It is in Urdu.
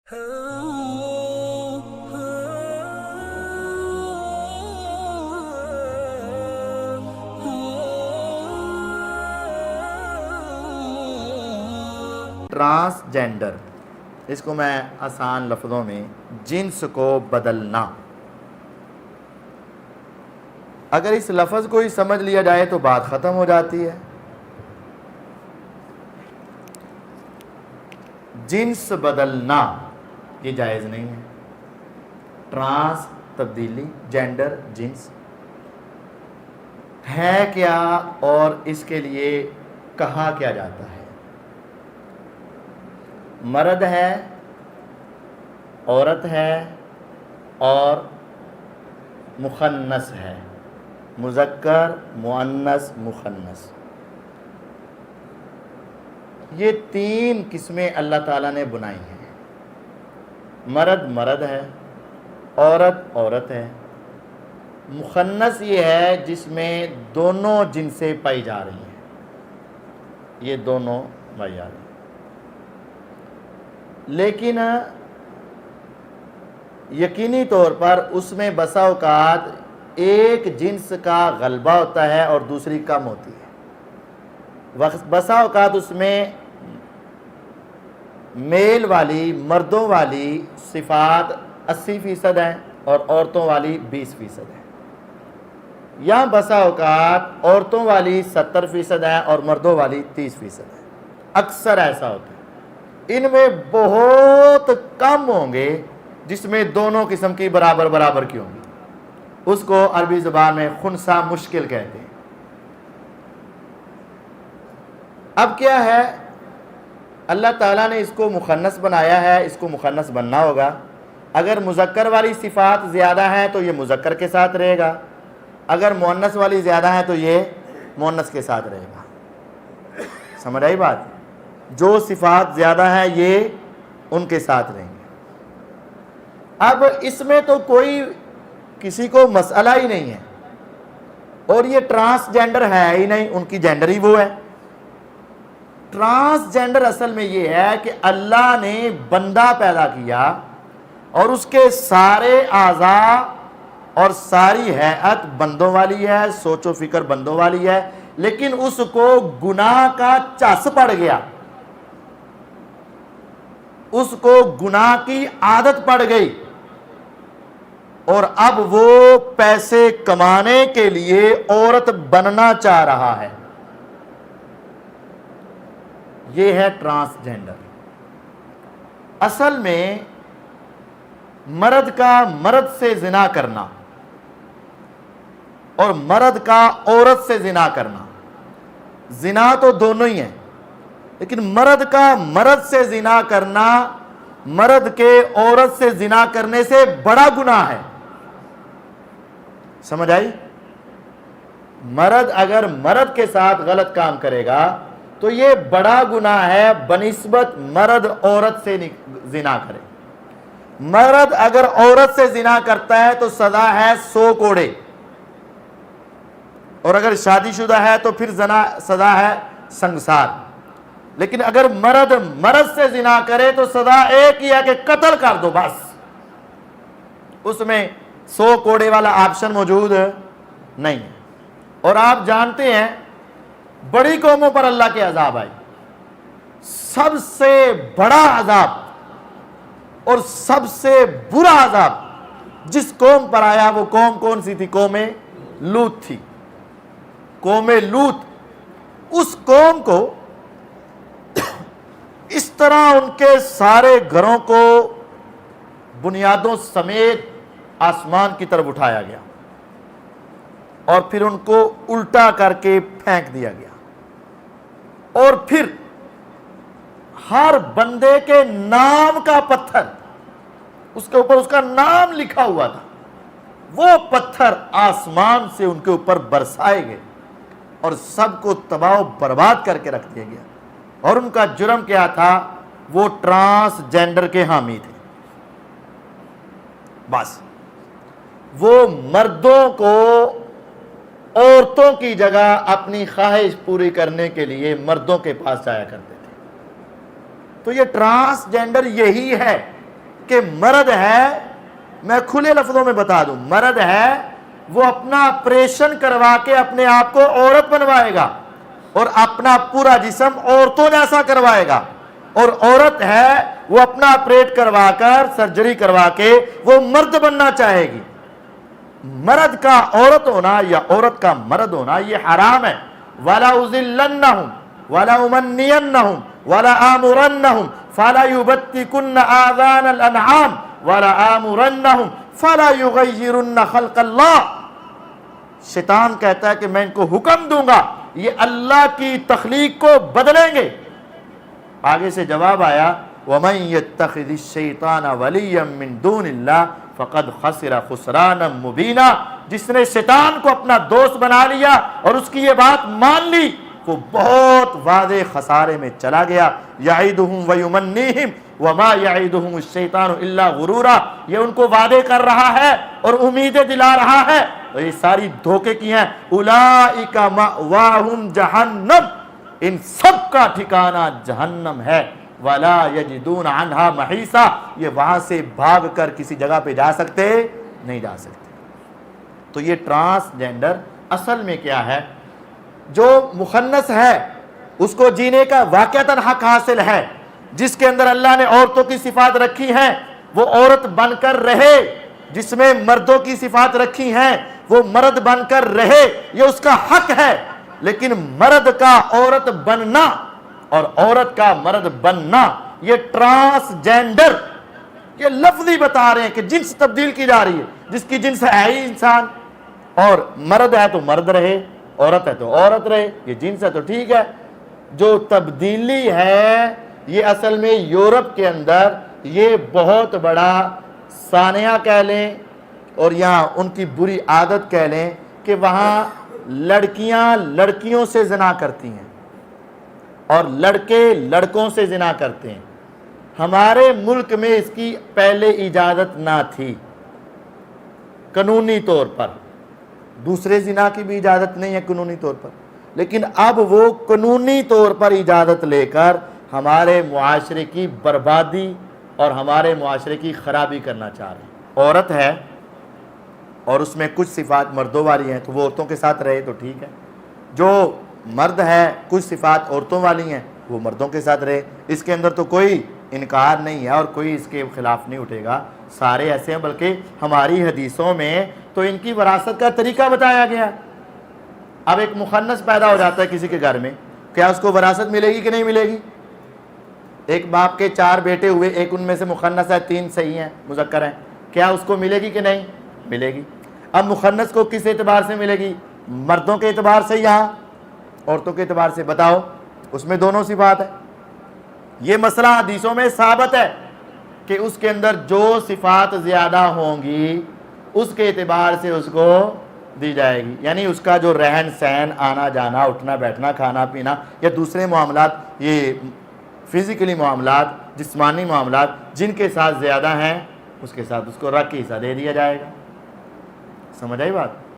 ٹرانسجینڈر، اس کو میں آسان لفظوں میں جنس کو بدلنا، اگر اس لفظ کو ہی سمجھ لیا جائے تو بات ختم ہو جاتی ہے۔ جنس بدلنا یہ جائز نہیں ہے۔ ٹرانس تبدیلی، جینڈر جنس ہے کیا اور اس کے لیے کہا کیا جاتا ہے؟ مرد ہے، عورت ہے اور مخنث ہے، مذکر مؤنث مخنث، یہ تین قسمیں اللہ تعالیٰ نے بنائی ہیں۔ مرد مرد ہے، عورت عورت ہے، مخنث یہ ہے جس میں دونوں جنسیں پائی جا رہی ہیں، یہ دونوں پائی جا رہی ہیں، لیکن یقینی طور پر اس میں بسا اوقات ایک جنس کا غلبہ ہوتا ہے اور دوسری کم ہوتی ہے۔ بسا اوقات اس میں میل والی، مردوں والی صفات 80% ہیں اور عورتوں والی 20% ہیں، یا بسا اوقات عورتوں والی 70% ہیں اور مردوں والی 30% ہیں۔ اکثر ایسا ہوتا ہے۔ ان میں بہت کم ہوں گے جس میں دونوں قسم کی برابر برابر کی ہوں گی، اس کو عربی زبان میں خنثی مشکل کہتے ہیں۔ اب کیا ہے، اللہ تعالیٰ نے اس کو مخنث بنایا ہے، اس کو مخنث بننا ہوگا۔ اگر مذکر والی صفات زیادہ ہیں تو یہ مذکر کے ساتھ رہے گا، اگر مؤنث والی زیادہ ہیں تو یہ مؤنث کے ساتھ رہے گا۔ سمجھ آئی بات؟ جو صفات زیادہ ہیں یہ ان کے ساتھ رہیں گے۔ اب اس میں تو کوئی کسی کو مسئلہ ہی نہیں ہے، اور یہ ٹرانسجینڈر ہے ہی نہیں، ان کی جینڈر ہی وہ ہے۔ ٹرانسجینڈر اصل میں یہ ہے کہ اللہ نے بندہ پیدا کیا اور اس کے سارے اعضاء اور ساری ہیئت بندوں والی ہے، سوچ و فکر بندوں والی ہے، لیکن اس کو گناہ کا چس پڑ گیا، اس کو گناہ کی عادت پڑ گئی، اور اب وہ پیسے کمانے کے لیے عورت بننا چاہ رہا ہے۔ یہ ہے ٹرانسجینڈر۔ اصل میں مرد کا مرد سے زنا کرنا اور مرد کا عورت سے زنا کرنا، زنا تو دونوں ہی ہیں، لیکن مرد کا مرد سے زنا کرنا مرد کے عورت سے زنا کرنے سے بڑا گناہ ہے۔ سمجھ آئی؟ مرد اگر مرد کے ساتھ غلط کام کرے گا تو یہ بڑا گناہ ہے بنسبت مرد عورت سے زنا کرے۔ مرد اگر عورت سے زنا کرتا ہے تو سزا ہے 100 کوڑے، اور اگر شادی شدہ ہے تو پھر سزا ہے سنگسار۔ لیکن اگر مرد مرد سے زنا کرے تو سزا ایک ہی ہے کہ قتل کر دو، بس۔ اس میں 100 کوڑے والا آپشن موجود نہیں ہے۔ اور آپ جانتے ہیں بڑی قوموں پر اللہ کے عذاب آئے، سب سے بڑا عذاب اور سب سے برا عذاب جس قوم پر آیا وہ قوم کون سی تھی؟ قوم لوط تھی۔ قوم لوط، اس قوم کو اس طرح ان کے سارے گھروں کو بنیادوں سمیت آسمان کی طرف اٹھایا گیا اور پھر ان کو الٹا کر کے پھینک دیا گیا، اور پھر ہر بندے کے نام کا پتھر، اس کے اوپر اس کا نام لکھا ہوا تھا، وہ پتھر آسمان سے ان کے اوپر برسائے گئے اور سب کو تباہ و برباد کر کے رکھ دیا گیا۔ اور ان کا جرم کیا تھا؟ وہ ٹرانسجینڈر کے حامی تھے۔ بس وہ مردوں کو عورتوں کی جگہ اپنی خواہش پوری کرنے کے لیے مردوں کے پاس جایا کرتے تھے۔ تو یہ ٹرانسجینڈر یہی ہے کہ مرد ہے، میں کھلے لفظوں میں بتا دوں، مرد ہے وہ اپنا آپریشن کروا کے اپنے آپ کو عورت بنوائے گا اور اپنا پورا جسم عورتوں جیسا کروائے گا، اور عورت ہے وہ اپنا آپریٹ کروا کر سرجری کروا کے وہ مرد بننا چاہے گی۔ مرد کا عورت ہونا یا عورت کا مرد ہونا یہ حرام ہے۔ وَلَا أُذِلَّنَّهُمْ وَلَا أُمَنِّيَنَّهُمْ وَلَا آمُرَنَّهُمْ فَلَا يُبَتِّكُنَّ آذَانَ الْأَنْعَامِ وَلَا آمُرَنَّهُمْ فَلَا يُغَيِّرُنَّ خَلْقَ اللَّهِ۔ شیطان کہتا ہے کہ میں ان کو حکم دوں گا یہ اللہ کی تخلیق کو بدلیں گے۔ آگے سے جواب آیا وَمَن يَتَّخِذِ الشَّيْطَانَ وَلِيًّا مِّن دُونِ اللَّهِ فَقَدْ خَسِرَ خُسْرَانًا مُبِينًا۔ جس نے شیطان کو اپنا دوست بنا لیا اور اس کی یہ بات مان لی وہ بہت واضح خسارے میں چلا گیا۔ يَعِدُهُمْ وَيُمَنِّيهِمْ وَمَا يَعِدُهُمُ الشَّيْطَانُ إِلَّا غُرُورًا۔ یہ ان کو وعدے کر رہا ہے اور امیدیں دلا رہا ہے اور یہ ساری دھوکے کی ہیں۔ أُولَئِكَ مَأْوَاهُمْ جَهَنَّمُ، ان سب کا ٹھکانہ جہنم ہے۔ وَلَا يَجِدُونَ عَنْهَا مَحِيصًا، یہ وہاں سے بھاگ کر کسی جگہ پہ جا سکتے نہیں جا سکتے۔ تو یہ ٹرانسجینڈر اصل میں کیا ہے؟ جو مخنث ہے اس کو جینے کا واقعتاً حق حاصل ہے، جس کے اندر اللہ نے عورتوں کی صفات رکھی ہیں وہ عورت بن کر رہے، جس میں مردوں کی صفات رکھی ہیں وہ مرد بن کر رہے، یہ اس کا حق ہے۔ لیکن مرد کا عورت بننا اور عورت کا مرد بننا، یہ ٹرانسجینڈر، یہ لفظی بتا رہے ہیں کہ جنس تبدیل کی جا رہی ہے، جس کی جنس ہے ہی انسان، اور مرد ہے تو مرد رہے، عورت ہے تو عورت رہے، یہ جنس ہے تو ٹھیک ہے۔ جو تبدیلی ہے یہ اصل میں یورپ کے اندر یہ بہت بڑا سانحہ کہہ لیں اور یہاں ان کی بری عادت کہہ لیں کہ وہاں لڑکیاں لڑکیوں سے زنا کرتی ہیں اور لڑکے لڑکوں سے زنا کرتے ہیں۔ ہمارے ملک میں اس کی پہلے اجازت نہ تھی قانونی طور پر، دوسرے زنا کی بھی اجازت نہیں ہے قانونی طور پر، لیکن اب وہ قانونی طور پر اجازت لے کر ہمارے معاشرے کی بربادی اور ہمارے معاشرے کی خرابی کرنا چاہ رہے ہیں۔ عورت ہے اور اس میں کچھ صفات مردوں والی ہیں تو وہ عورتوں کے ساتھ رہے تو ٹھیک ہے، جو مرد ہے کچھ صفات عورتوں والی ہیں وہ مردوں کے ساتھ رہے، اس کے اندر تو کوئی انکار نہیں ہے اور کوئی اس کے خلاف نہیں اٹھے گا، سارے ایسے ہیں۔ بلکہ ہماری حدیثوں میں تو ان کی وراثت کا طریقہ بتایا گیا۔ اب ایک مخنث پیدا ہو جاتا ہے کسی کے گھر میں، کیا اس کو وراثت ملے گی کہ نہیں ملے گی؟ ایک باپ کے 4 بیٹے ہوئے، ایک ان میں سے مخنث ہے، 3 صحیح ہیں مذکر ہیں، کیا اس کو ملے گی کہ نہیں ملے گی؟ اب مخنث کو کس اعتبار سے ملے گی؟ مردوں کے اعتبار سے یا عورتوں کے اعتبار سے؟ بتاؤ، اس میں دونوں صفات ہے۔ یہ مسئلہ حدیثوں میں ثابت ہے کہ اس کے اندر جو صفات زیادہ ہوں گی اس کے اعتبار سے اس کو دی جائے گی، یعنی اس کا جو رہن سہن، آنا جانا، اٹھنا بیٹھنا، کھانا پینا یا دوسرے معاملات، یہ فزیکلی معاملات، جسمانی معاملات جن کے ساتھ زیادہ ہیں اس کے ساتھ اس کو رکھ کے حصہ دے دیا جائے گا۔ سمجھ آئی بات؟